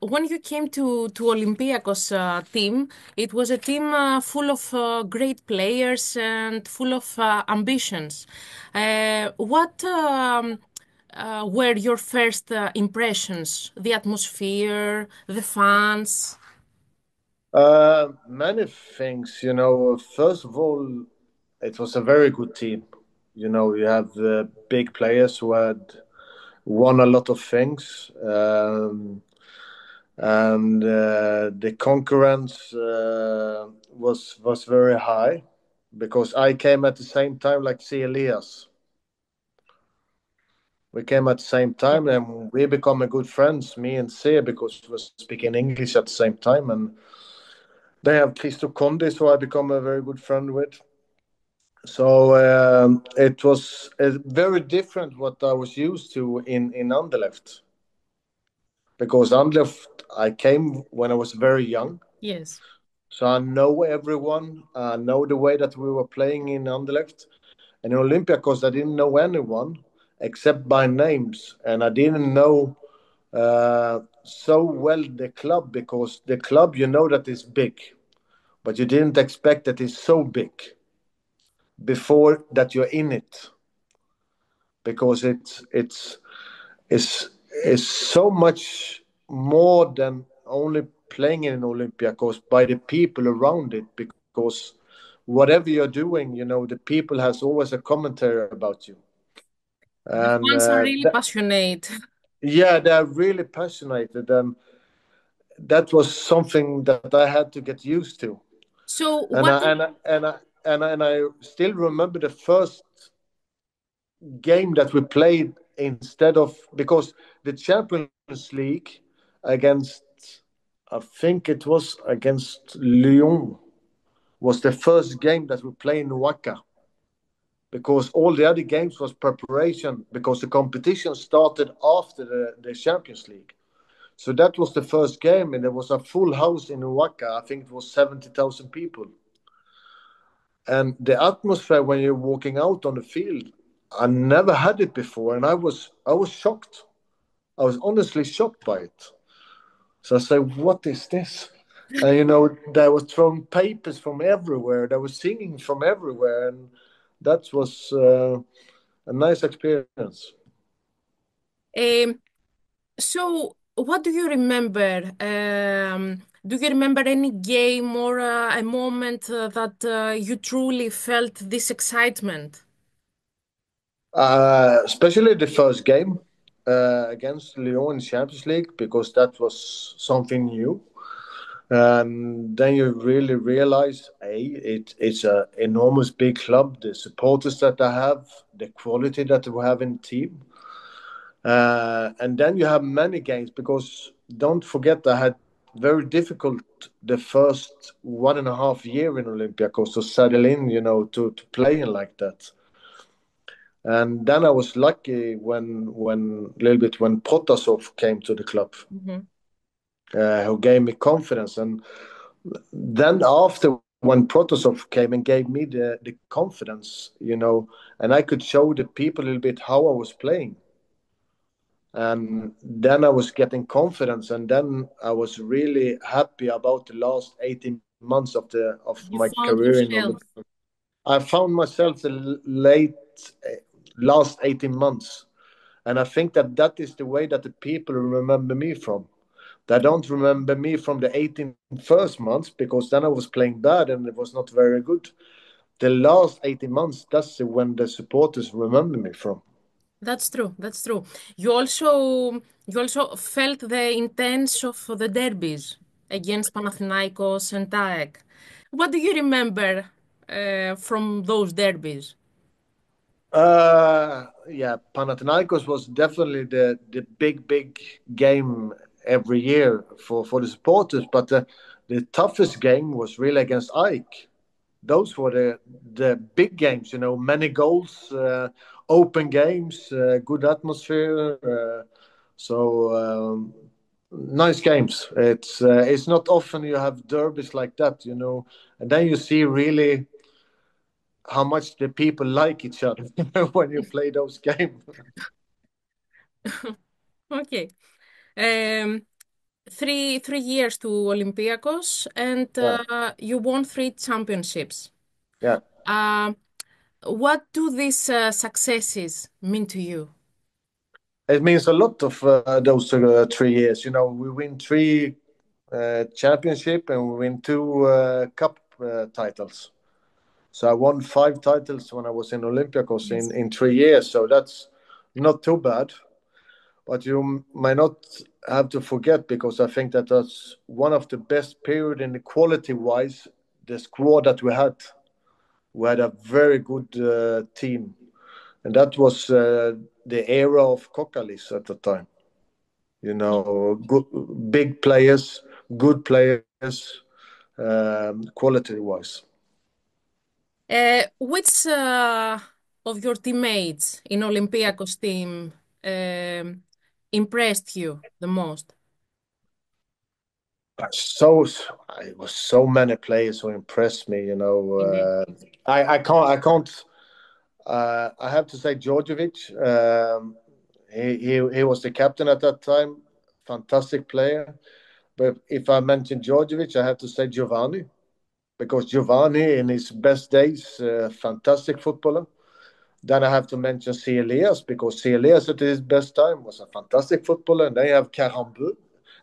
When you came to Olympiacos team, it was a team full of great players and full of ambitions. What were your first impressions? The atmosphere, the fans? Many things, First of all, it was a very good team. You have the big players who had won a lot of things, and the concurrence was very high because I came at the same time like C. Elias. We came at the same time, and we become a good friends, me and C, because we were speaking English at the same time, and they have Christo Conde, so I become a very good friend with. So it was very different what I was used to in Anderlecht, because Anderlecht I came when I was very young, Yes. so I know everyone. I know the way that we were playing in Anderlecht, and in Olympiacos I didn't know anyone except by names, and I didn't know so well the club because the club that is big, but you didn't expect that it's so big before that you're in it because it's it's so much more than only playing in Olympiacos by the people around it because whatever you're doing, the people has always a commentary about you, The and fans are really passionate. yeah, they're really passionate, and that was something that I had to get used to, So and what? I still remember the first game that we played instead of because the Champions League against I think it was against Lyon was the first game that we played in Waka because all the other games was preparation because the competition started after the Champions League. So that was the first game and there was a full house in Waka. I think it was 70,000 people. And the atmosphere when you're walking out on the field, I never had it before and I was shocked. I was honestly shocked by it. So I said, "What is this?" And they were throwing papers from everywhere. They were singing from everywhere, and that was a nice experience. Um, So, what do you remember? Do you remember any game or a moment that you truly felt this excitement? Especially the first game against Lyon in Champions League because that was something new. And then you really realize, it's a enormous big club. The supporters that I have, the quality that we have in the team. And then you have many games because don't forget I had very difficult the first 1.5 year in Olympiacos to settle in, to playing like that. And then I was lucky when a little bit when Protasov came to the club, Mhm. who gave me confidence. And then after when Protasov came and gave me the confidence, and I could show the people a little bit how I was playing and then I was getting confidence, and then I was really happy about the last 18 months of You my found career in yourself. Olympic. I found myself the late last 18 months, and I think that is the way that the people remember me from. They don't remember me from the 18 first months because then I was playing bad and it was not very good. The last 18 months, that's when the supporters remember me from. That's true. That's true. You also felt the intense of the derbies against Panathinaikos and AEK. What do you remember from those derbies? Yeah, Panathinaikos was definitely the big game every year for the supporters, but the toughest game was really against Ike. Those were the big games, many goals, open games, good atmosphere. So nice games. It's not often you have derbies like that, and then you see really how much the people like each other when you play those games. Okay. Um, three years to Olympiacos, and Yeah, you won three championships. yeah. Uh, what do these successes mean to you? It means a lot of those 3 years. You know, we win three championship and we win two cup titles. So I won five titles when I was in Olympiacos Yes. in 3 years. So that's not too bad. But you might not have to forget because I think that that's one of the best period in the quality wise. The squad that we had a very good team, and that was the era of Kokalis at the time. You know, good, big players, good players, quality wise. Which of your teammates in Olympiacos team um, impressed you the most? So it was so many players who impressed me. You know, Indeed. I can't. I have to say Djordjevic. He was the captain at that time. Fantastic player. But if I mention Djordjevic, I have to say Giovanni because Giovanni, in his best days, fantastic footballer. Then I have to mention C. Elias because C. Elias at his best time was a fantastic footballer. And then you have Karambeu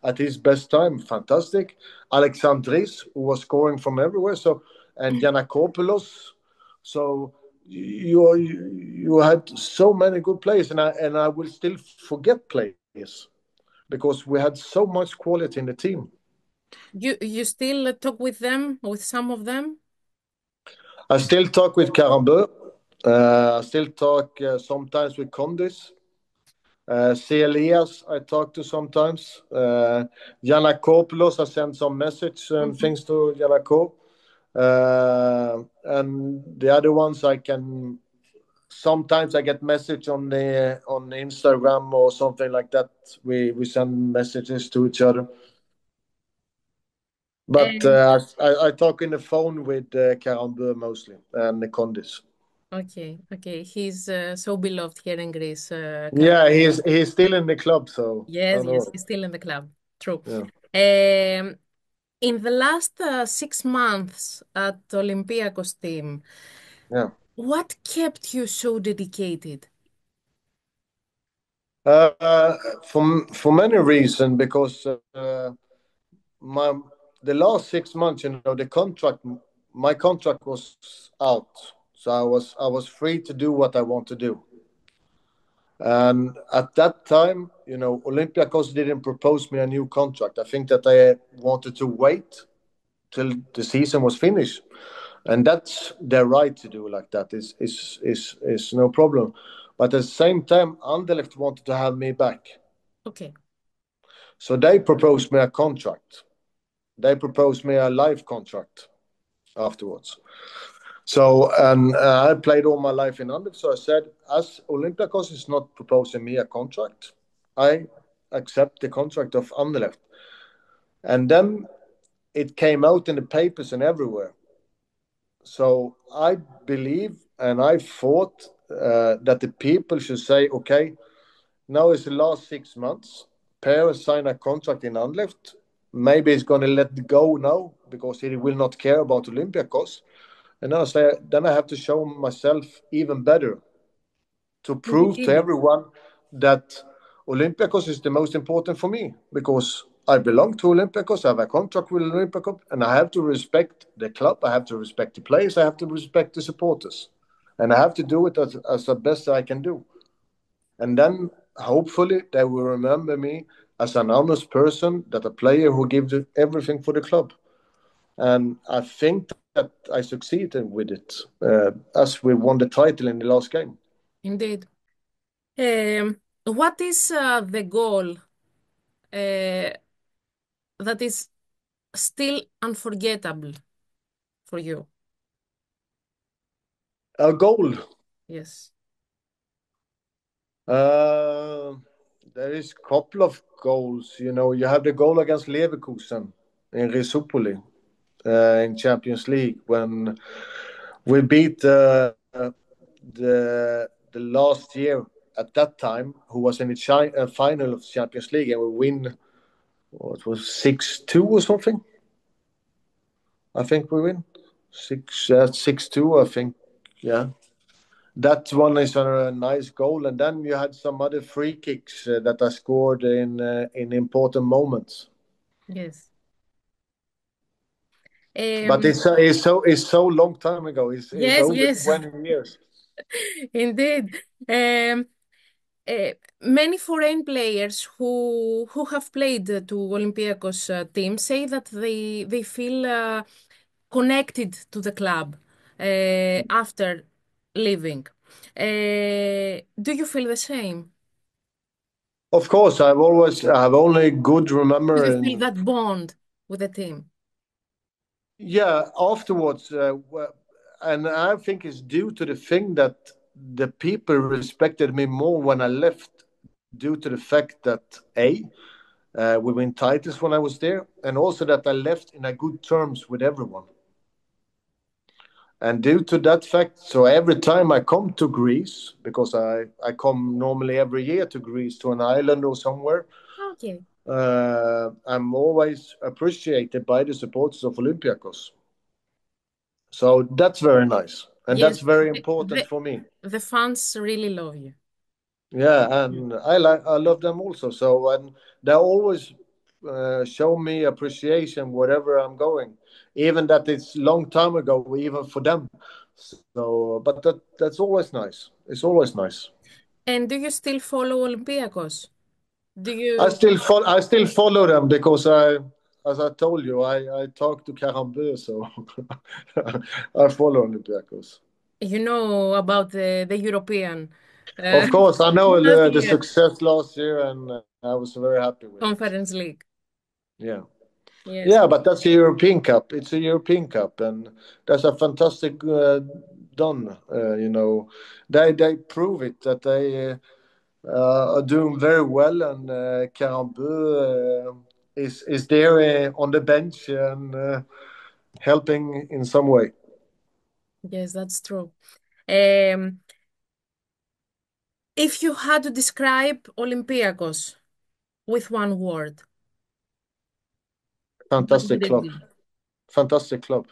at his best time, fantastic. Alexandris, who was scoring from everywhere. So and Giannakopoulos. So you had so many good players, and I will still forget players because we had so much quality in the team. You still talk with them, with some of them? I still talk with Karambeu. I still talk sometimes with Condis. C. Elias, I talk to sometimes. Giannakopoulos, I send some message and Mhm. things to Giannakopoulos. And the other ones I can sometimes I get message on Instagram or something like that. We send messages to each other. But Um, I talk in the phone with Karambeu mostly and the Condis. okay. He's so beloved here in Greece. Yeah, he's still in the club, so I Yes, yes, know. he's still in the club. True. Yeah, Um, in the last 6 months at Olympiacos team, yeah. what kept you so dedicated? For many reasons, because my the last 6 months, you know, my contract was out, so I was free to do what I want to do. And at that time, you know, Olympiacos didn't propose me a new contract. I think that I wanted to wait till the season was finished, and that's their right to do like that. Is no problem. But at the same time, Anderlecht wanted to have me back, Okay. so they proposed me a contract. They proposed me a life contract afterwards. So, and I played all my life in Anderlecht. So I said, as Olympiacos is not proposing me a contract, I accept the contract of Anderlecht. And then it came out in the papers and everywhere. So I believe and I thought that the people should say, okay, now it's the last 6 months. Per signed a contract in Anderlecht. Maybe he's going to let it go now because he will not care about Olympiacos. And I say, then I have to show myself even better to And you prove to did it. everyone that Olympiacos is the most important for me because I belong to Olympiacos. I have a contract with Olympiacos, and I have to respect the club. I have to respect the players. I have to respect the supporters, and I have to do it as the best I can do. And then hopefully they will remember me as an honest person, that a player who gives everything for the club. And I think that I succeeded with it as we won the title in the last game. Indeed. What is the goal that is still unforgettable for you? A goal. Yes. Uh, there is a couple of goals. You know, you have the goal against Leverkusen in Risupoli in Champions League when we beat the last year at that time, who was in the final of Champions League, and we win What was 6-2 or something? I think we win 6-2. I think, yeah. That one is a nice goal, and then you had some other free kicks that I scored in important moments. Yes. But Um, it's so long time ago. It's yes, over yes, 20 years. indeed. Um, Many foreign players who have played to Olympiacos team say that they feel connected to the club after leaving. Do you feel the same? Of course, I've only good Do you remember feel and that bond with the team? yeah, afterwards, and I think it's due to the thing that the people respected me more when I left, due to the fact that we win titles when I was there, and also that I left in a good terms with everyone. And due to that fact, so every time I come to Greece, because I come normally every year to Greece to an island or somewhere, Okay. I'm always appreciated by the supporters of Olympiacos. So that's very nice, and that's Yes, very important for me. the fans really love you. Yeah, and I love them also. So and they always show me appreciation wherever I'm going, even that it's long time ago, even for them. So, but that's always nice. It's always nice. And do you still follow Olympiacos? Do you? I still follow them because as I told you, I talk to Karambeu, so I follow Olympiacos. You know about the European uh, Of course, I know last the year success last year, and I was very happy with it. Conference League. Yeah. Yes, Yeah, but that's a European Cup. It's a European Cup, and that's a fantastic done. They prove it that they are doing very well, and Carambeu is there on the bench and helping in some way. yes, that's true. Um, if you had to describe Olympiacos with one word, what Fantastic would it club. be? Fantastic club.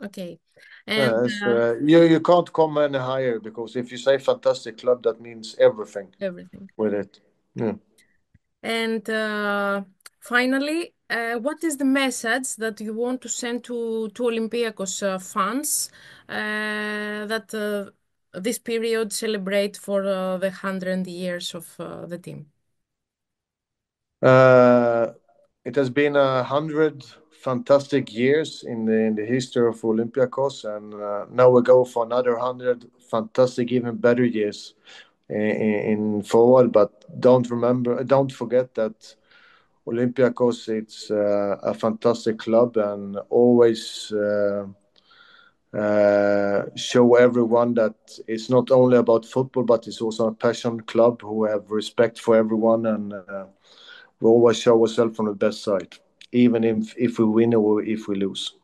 Okay, and You can't come any higher because if you say fantastic club, that means everything everything. with it. Yeah. And finally, what is the message that you want to send to Olympiacos fans that this period celebrate for the 100 years of the team? Uh, it has been 100 fantastic years in the history of Olympiacos, and now we go for another 100 fantastic, even better years in forward. But don't forget that Olympiacos it's a fantastic club, and always show everyone that it's not only about football, but it's also a passion club who have respect for everyone, and we always show ourselves from the best side, even if we win or if we lose.